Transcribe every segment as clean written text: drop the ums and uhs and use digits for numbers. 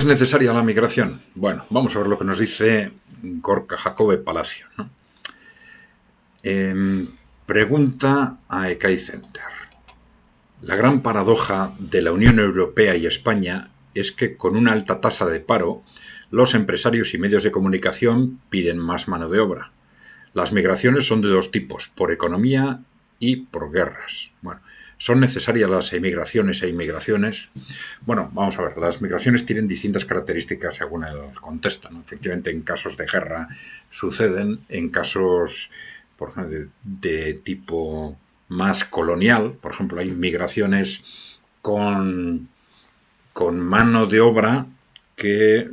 ¿Es necesaria la migración? Bueno, vamos a ver lo que nos dice Gorka Jacobe Palacio, ¿no? Pregunta a ECAI Center. La gran paradoja de la Unión Europea y España es que con una alta tasa de paro, los empresarios y medios de comunicación piden más mano de obra. Las migraciones son de dos tipos, por economía y por guerras. Bueno, ¿son necesarias las emigraciones e inmigraciones? Bueno, vamos a ver, las migraciones tienen distintas características según el contexto, ¿no? Efectivamente, en casos de guerra suceden, en casos, por ejemplo, de tipo más colonial, por ejemplo, hay migraciones con mano de obra que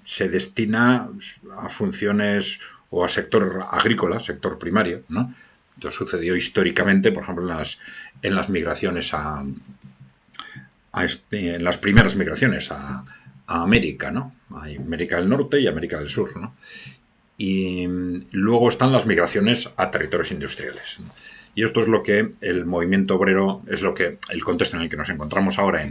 se destina a funciones o a sector agrícola, sector primario, ¿no? Esto sucedió históricamente, por ejemplo, en las migraciones en las primeras migraciones a América, ¿no? A América del Norte y América del Sur, ¿no? Y luego están las migraciones a territorios industriales, ¿no? Y esto es lo que el movimiento obrero, es lo que el contexto en el que nos encontramos ahora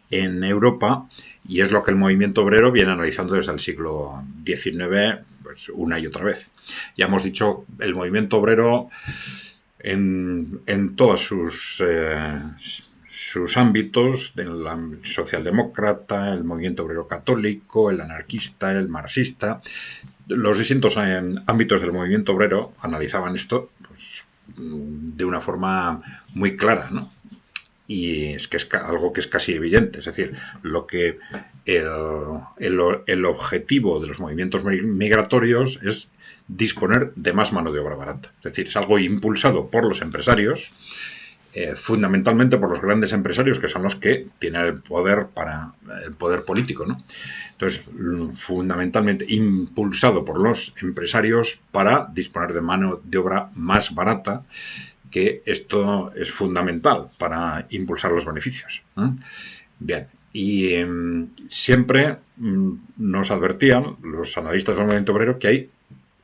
en Europa, y es lo que el movimiento obrero viene analizando desde el siglo XIX, pues una y otra vez. Ya hemos dicho, el movimiento obrero en todos sus ámbitos, el socialdemócrata, el movimiento obrero católico, el anarquista, el marxista, los distintos ámbitos del movimiento obrero analizaban esto pues, de una forma muy clara, ¿no? Y es que es algo que es casi evidente, es decir, lo que el objetivo de los movimientos migratorios es disponer de más mano de obra barata, es decir, es algo impulsado por los empresarios, fundamentalmente por los grandes empresarios, que son los que tienen el poder político, ¿no? Entonces, fundamentalmente impulsado por los empresarios para disponer de mano de obra más barata, que esto es fundamental para impulsar los beneficios, ¿eh? Bien, y siempre nos advertían los analistas del movimiento obrero que hay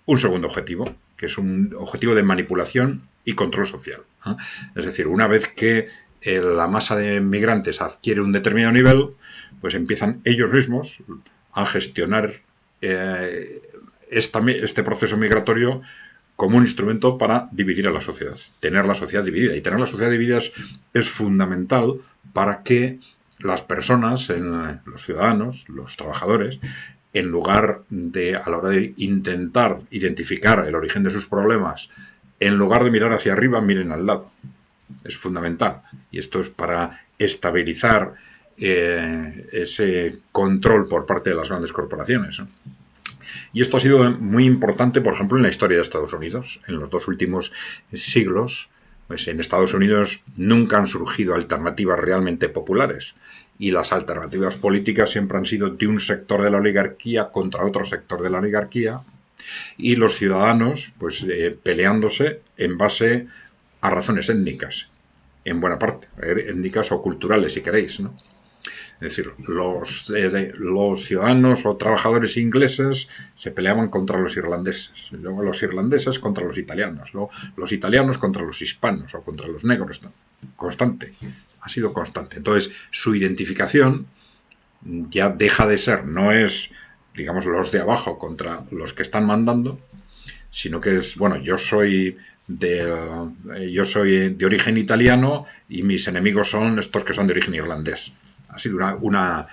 un segundo objetivo, que es un objetivo de manipulación y control social, ¿eh? Es decir, una vez que la masa de migrantes adquiere un determinado nivel, pues empiezan ellos mismos a gestionar este proceso migratorio como un instrumento para dividir a la sociedad, tener la sociedad dividida. Y tener la sociedad dividida es fundamental para que las personas, los ciudadanos, los trabajadores, en lugar de, a la hora de intentar identificar el origen de sus problemas, en lugar de mirar hacia arriba, miren al lado. Es fundamental. Y esto es para estabilizar ese control por parte de las grandes corporaciones, ¿no? Y esto ha sido muy importante, por ejemplo, en la historia de Estados Unidos. En los dos últimos siglos, pues en Estados Unidos nunca han surgido alternativas realmente populares. Y las alternativas políticas siempre han sido de un sector de la oligarquía contra otro sector de la oligarquía. Y los ciudadanos, pues peleándose en base a razones étnicas, en buena parte, étnicas o culturales, si queréis, ¿no? Es decir, los ciudadanos o trabajadores ingleses se peleaban contra los irlandeses, luego los irlandeses contra los italianos, luego los italianos contra los hispanos o contra los negros. Constante, ha sido constante. Entonces, su identificación ya deja de ser, no es, digamos, los de abajo contra los que están mandando, sino que es, bueno, yo soy de origen italiano y mis enemigos son estos que son de origen irlandés. Ha sido una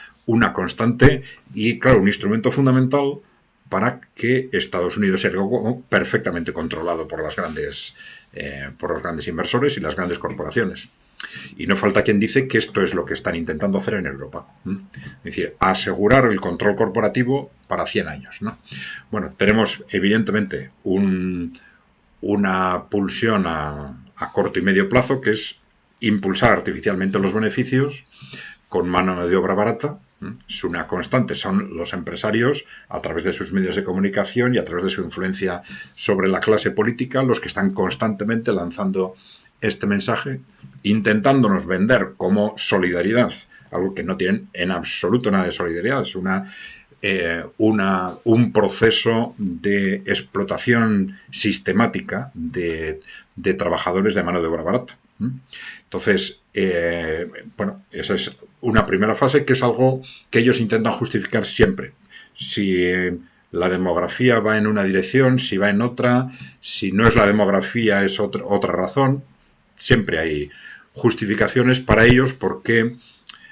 constante y, claro, un instrumento fundamental para que Estados Unidos sea perfectamente controlado por los grandes inversores y las grandes corporaciones. Y no falta quien dice que esto es lo que están intentando hacer en Europa. Es decir, asegurar el control corporativo para 100 años, ¿no? Bueno, tenemos evidentemente una pulsión a corto y medio plazo, que es impulsar artificialmente los beneficios con mano de obra barata. Es una constante, son los empresarios a través de sus medios de comunicación y a través de su influencia sobre la clase política los que están constantemente lanzando este mensaje, intentándonos vender como solidaridad, algo que no tienen en absoluto nada de solidaridad, es un proceso de explotación sistemática de trabajadores de mano de obra barata. Entonces, bueno, esa es una primera fase que es algo que ellos intentan justificar siempre. Si la demografía va en una dirección, si va en otra, si no es la demografía es otra razón, siempre hay justificaciones para ellos porque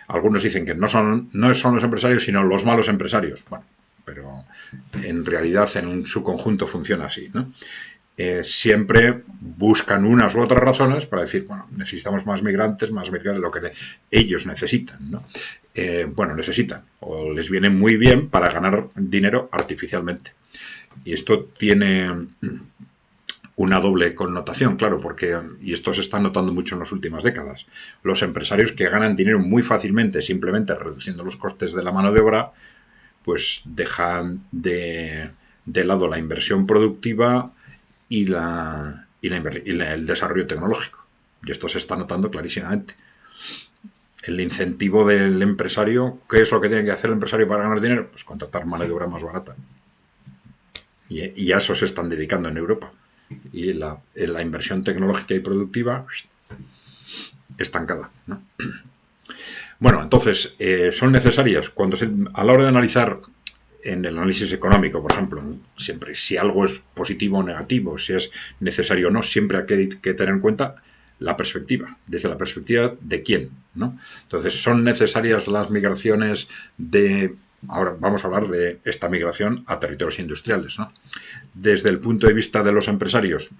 algunos dicen que no son los empresarios, sino los malos empresarios. Bueno, pero en realidad en su conjunto funciona así, ¿no? Siempre buscan unas u otras razones para decir, bueno, necesitamos más migrantes de lo que ellos necesitan, ¿no? Bueno, necesitan, o les viene muy bien para ganar dinero artificialmente. Y esto tiene una doble connotación, claro, porque, y esto se está notando mucho en las últimas décadas, los empresarios que ganan dinero muy fácilmente simplemente reduciendo los costes de la mano de obra, pues dejan de lado la inversión productiva y el desarrollo tecnológico. Y esto se está notando clarísimamente. El incentivo del empresario, ¿qué es lo que tiene que hacer el empresario para ganar dinero? Pues contratar mano de obra más barata. Y a eso se están dedicando en Europa. Y la inversión tecnológica y productiva estancada, ¿no? Bueno, entonces, son necesarias a la hora de analizar en el análisis económico, por ejemplo, ¿no? Siempre si algo es positivo o negativo, si es necesario o no, siempre hay que tener en cuenta la perspectiva, desde la perspectiva de quién, ¿no? Entonces, son necesarias las migraciones ahora vamos a hablar de esta migración a territorios industriales, ¿no? Desde el punto de vista de los empresarios,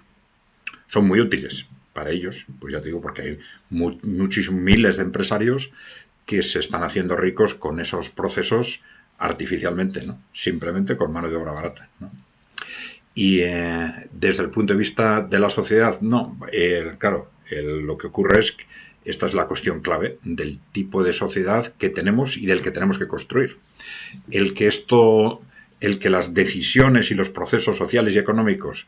son muy útiles para ellos, pues ya te digo, porque hay muchísimos miles de empresarios que se están haciendo ricos con esos procesos artificialmente, ¿no? Simplemente con mano de obra barata, ¿no? Y desde el punto de vista de la sociedad, no, claro, lo que ocurre es que esta es la cuestión clave del tipo de sociedad que tenemos y del que tenemos que construir. El que las decisiones y los procesos sociales y económicos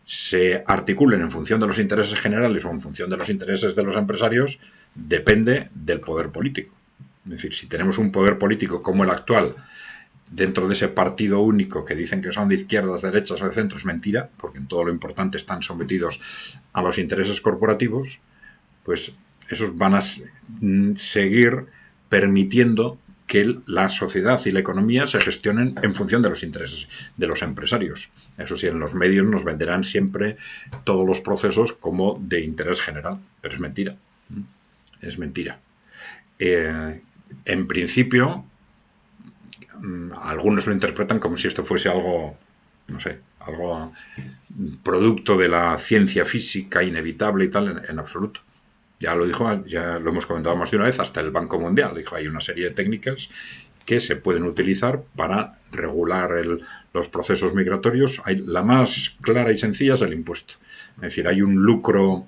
se articulen en función de los intereses generales o en función de los intereses de los empresarios depende del poder político. Es decir, si tenemos un poder político como el actual dentro de ese partido único que dicen que son de izquierdas, derechas o de centro, es mentira, porque en todo lo importante están sometidos a los intereses corporativos, pues esos van a seguir permitiendo que la sociedad y la economía se gestionen en función de los intereses de los empresarios. Eso sí, en los medios nos venderán siempre todos los procesos como de interés general, pero es mentira. Es mentira. En principio, algunos lo interpretan como si esto fuese algo, no sé, algo producto de la ciencia física inevitable y tal, en absoluto. Ya lo dijo, ya lo hemos comentado más de una vez, hasta el Banco Mundial dijo, hay una serie de técnicas que se pueden utilizar para regular los procesos migratorios. La más clara y sencilla es el impuesto. Es decir, hay un lucro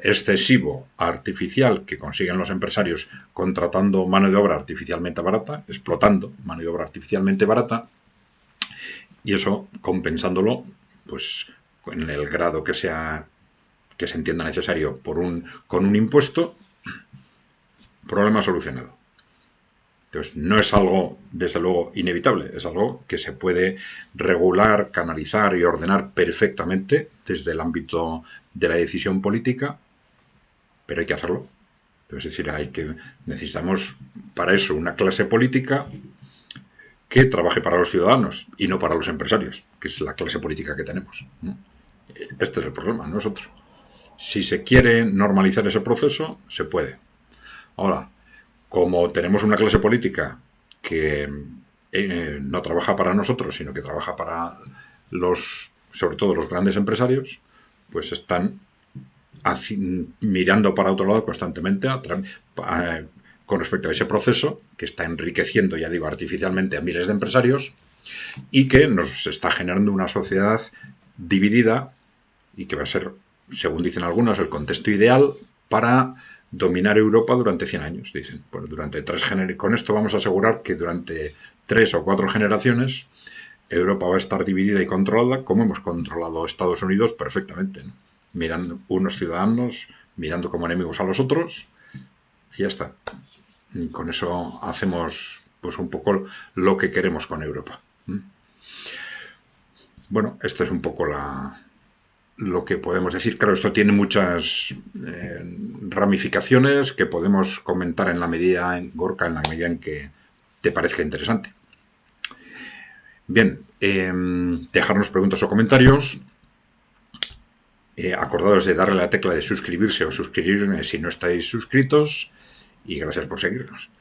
excesivo, artificial, que consiguen los empresarios contratando mano de obra artificialmente barata, explotando mano de obra artificialmente barata, y eso compensándolo, pues en el grado que se entienda necesario con un impuesto, problema solucionado. Entonces, no es algo, desde luego, inevitable, es algo que se puede regular, canalizar y ordenar perfectamente desde el ámbito de la decisión política, pero hay que hacerlo. Es decir, necesitamos para eso una clase política que trabaje para los ciudadanos y no para los empresarios, que es la clase política que tenemos. Este es el problema, no es otro. Si se quiere normalizar ese proceso, se puede. Ahora, como tenemos una clase política que no trabaja para nosotros, sino que trabaja para sobre todo los grandes empresarios, pues están mirando para otro lado constantemente con respecto a ese proceso que está enriqueciendo, ya digo, artificialmente a miles de empresarios y que nos está generando una sociedad dividida y que va a ser, según dicen algunos, el contexto ideal para dominar Europa durante 100 años, dicen. Pues durante con esto vamos a asegurar que durante 3 o 4 generaciones Europa va a estar dividida y controlada como hemos controlado Estados Unidos perfectamente, ¿no? Mirando unos ciudadanos, mirando como enemigos a los otros, y ya está. Y con eso hacemos pues un poco lo que queremos con Europa. Bueno, esta es un poco lo que podemos decir. Claro, esto tiene muchas ramificaciones que podemos comentar en la medida, Gorka, en la medida en que te parezca interesante. Bien, dejarnos preguntas o comentarios. Acordados de darle a la tecla de suscribirse o suscribirme si no estáis suscritos. Y gracias por seguirnos.